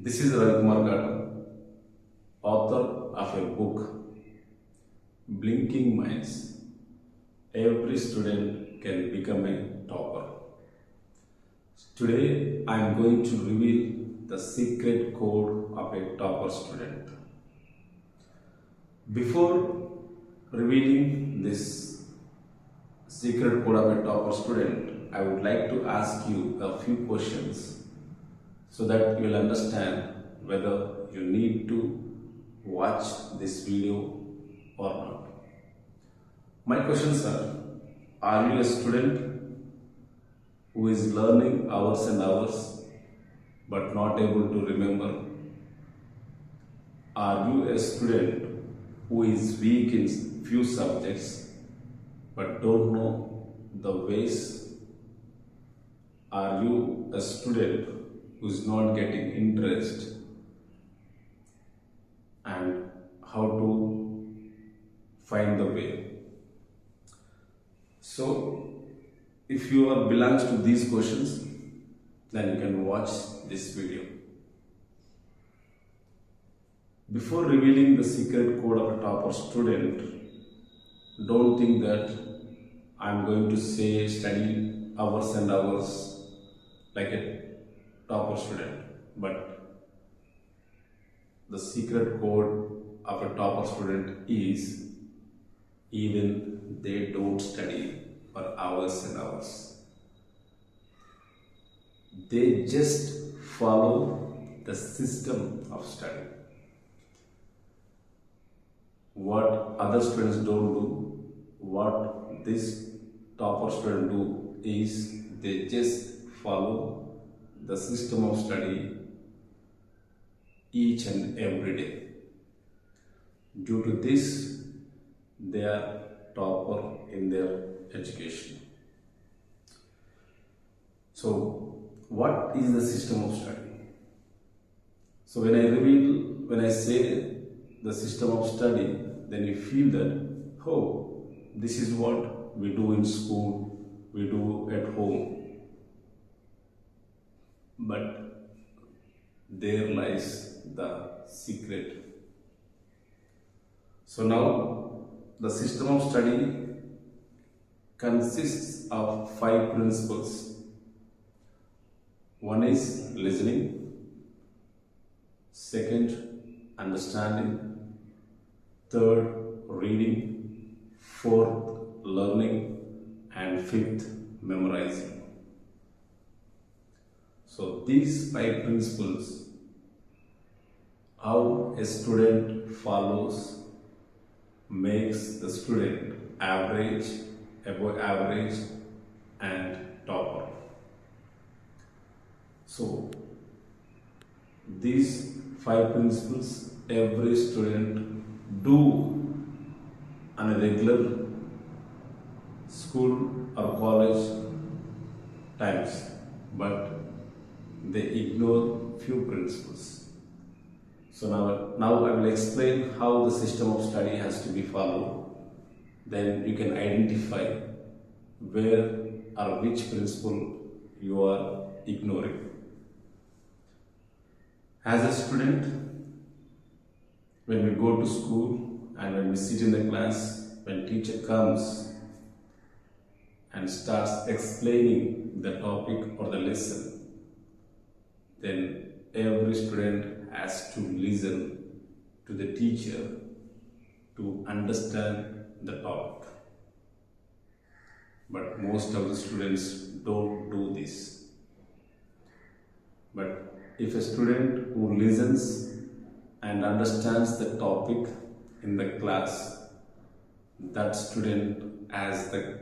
This is Ravikumar, author of a book, Blinking Minds. Every student can become a topper. Today, I am going to reveal the secret code of a topper student. Before revealing this secret code of a topper student, I would like to ask you a few questions so that you will understand whether you need to watch this video or not. My questions are you a student who is learning hours and hours but not able to remember? Are you a student who is weak in few subjects but don't know the ways? Are you a student who is not getting interest and how to find the way? So, if you belongs to these questions, then you can watch this video. Before revealing the secret code of a topper student, don't think that I'm going to say study hours and hours like a topper student, but the secret code of a topper student is even they don't study for hours and hours. They just follow the system of study. What other students don't do, what this topper student do is they just follow the system of study each and every day. Due to this, they are topper in their education. So, what is the system of study? So, when I say the system of study, then you feel that, oh, this is what we do in school, we do at home. But there lies the secret. So now, the system of study consists of 5 principles. One is listening, second, understanding, third, reading, fourth, learning, and fifth, memorizing. So these 5 principles, how a student follows, makes the student average, above average, and topper. So these 5 principles every student do on a regular school or college times, but they ignore few principles. So now I will explain how the system of study has to be followed. Then you can identify where or which principle you are ignoring. As a student, when we go to school and when we sit in the class, when teacher comes and starts explaining the topic or the lesson, then every student has to listen to the teacher to understand the topic. But most of the students don't do this. But if a student who listens and understands the topic in the class, that student has the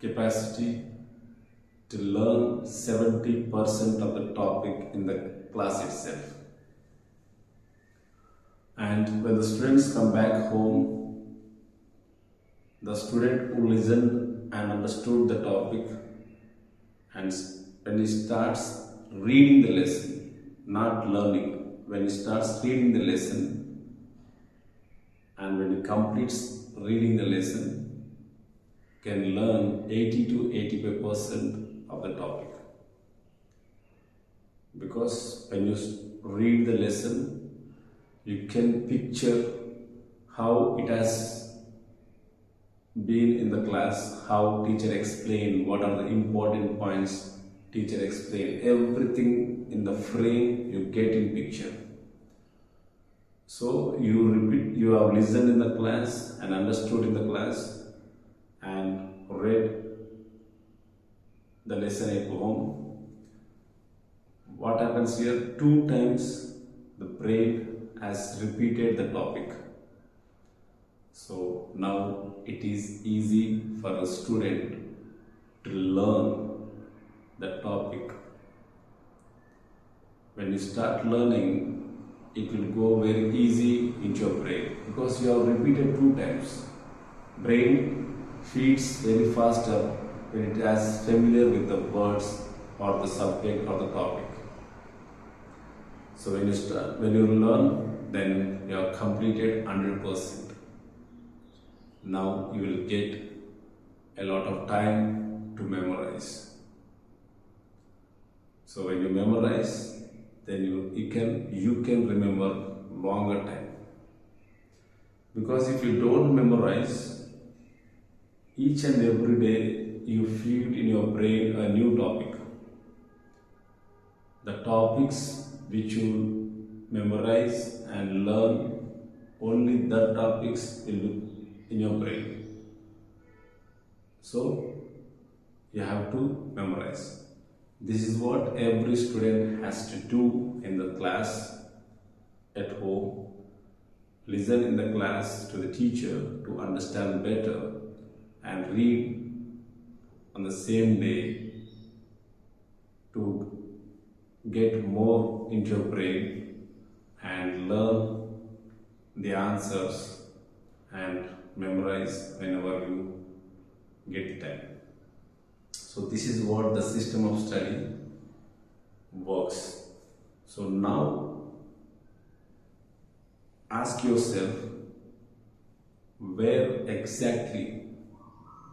capacity to learn 70% of the topic in the class itself. And when the students come back home, the student who listened and understood the topic, and when he starts reading the lesson, not learning, when he starts reading the lesson and when he completes reading the lesson, can learn 80 to 85% of the topic. because when you read the lesson, you can picture how it has been in the class, how teacher explained, what are the important points teacher explained, everything in the frame you get in picture. So you repeat, you have listened in the class and understood in the class and read the lesson at home. What happens here? 2 times the brain has repeated the topic. So now it is easy for a student to learn the topic. When you start learning, it will go very easy into your brain because you have repeated 2 times. Brain feeds very faster when it is familiar with the words or the subject or the topic. So when you learn, then you have completed 100%. Now you will get a lot of time to memorize. So when you memorize, then you can remember longer time. Because if you don't memorize, each and every day you feed in your brain a new topic. The topics which you memorize and learn, only the topics will be in your brain. So you have to memorize. This is what every student has to do in the class, at home. Listen in the class to the teacher to understand better and read on the same day to get more into your brain and learn the answers and memorize whenever you get time. So this is what the system of study works. So now ask yourself where exactly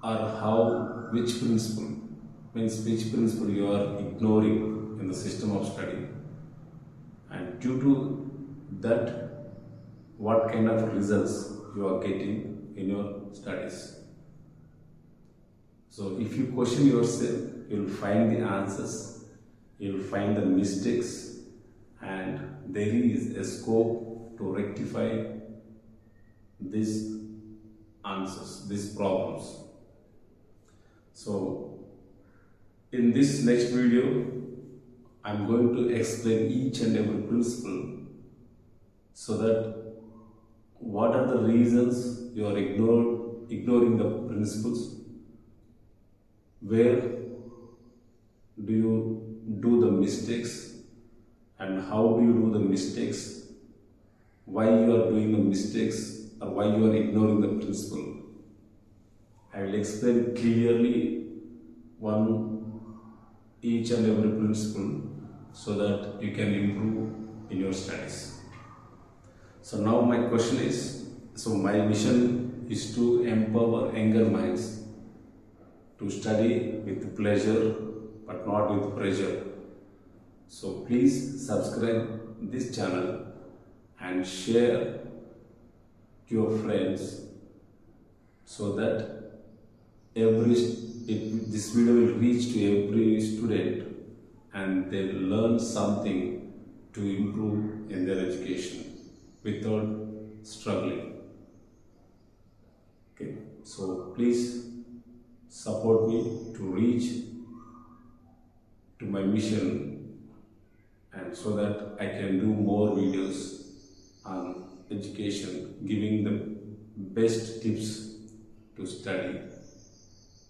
or how, which principle you are ignoring in the system of study, and due to that what kind of results you are getting in your studies. So if you question yourself, you will find the answers, you will find the mistakes, and there is a scope to rectify these answers, these problems. So in this next video, I am going to explain each and every principle so that what are the reasons you are ignoring the principles, where do you do the mistakes and how do you do the mistakes, why you are doing the mistakes or why you are ignoring the principle. I will explain clearly each and every principle so that you can improve in your studies. So now my question is, my mission is to empower younger minds to study with pleasure but not with pressure. So please subscribe this channel and share to your friends so that this video will reach to every student and they will learn something to improve in their education without struggling. Okay, so please support me to reach to my mission, and so that I can do more videos on education, giving the best tips to study